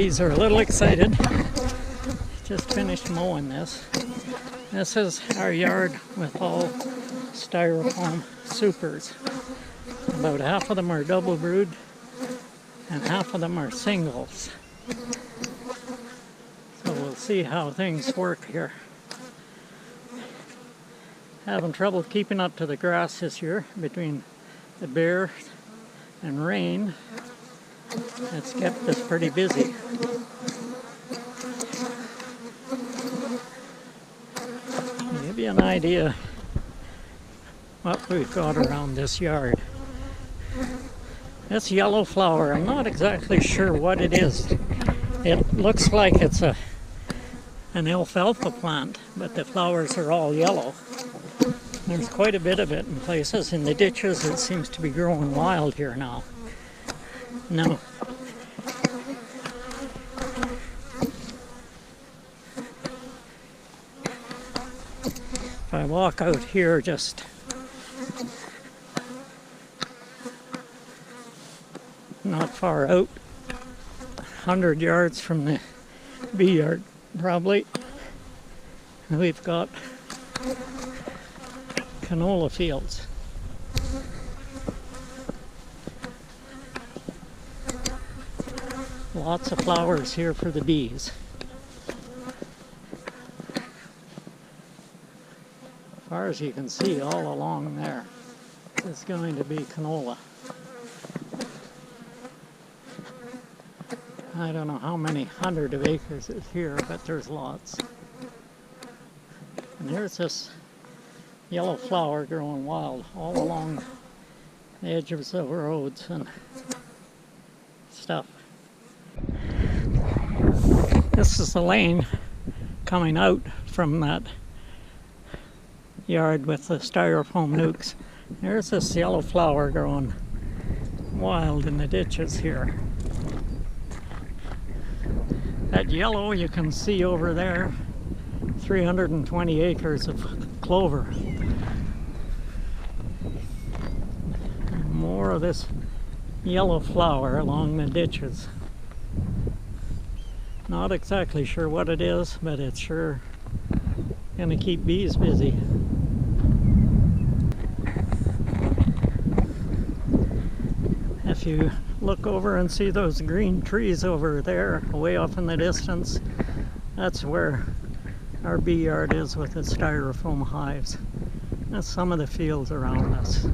bees are a little excited. Just finished mowing this. This is our yard with all Stirofoam supers. About half of them are double brood and half of them are singles. So we'll see how things work here. Having trouble keeping up to the grass this year between the bear and rain. It's kept us pretty busy. To give you an idea what we've got around this yard. This yellow flower, I'm not exactly sure what it is. It looks like it's an alfalfa plant, but the flowers are all yellow. There's quite a bit of it in places. In the ditches, it seems to be growing wild here now. No. If I walk out here just not far out, 100 yards from the bee yard probably, we've got canola fields. Lots of flowers here for the bees. As far as you can see, all along there is going to be canola. I don't know how many hundred of acres is here, but there's lots. And here's this yellow flower growing wild all along the edges of roads and stuff. This is the lane coming out from that yard with the Stirofoam nukes. There's this yellow flower growing wild in the ditches here. That yellow you can see over there, 320 acres of clover. And more of this yellow flower along the ditches. Not exactly sure what it is, but it's sure gonna keep bees busy. If you look over and see those green trees over there, way off in the distance, that's where our bee yard is with the Stirofoam hives. That's some of the fields around us.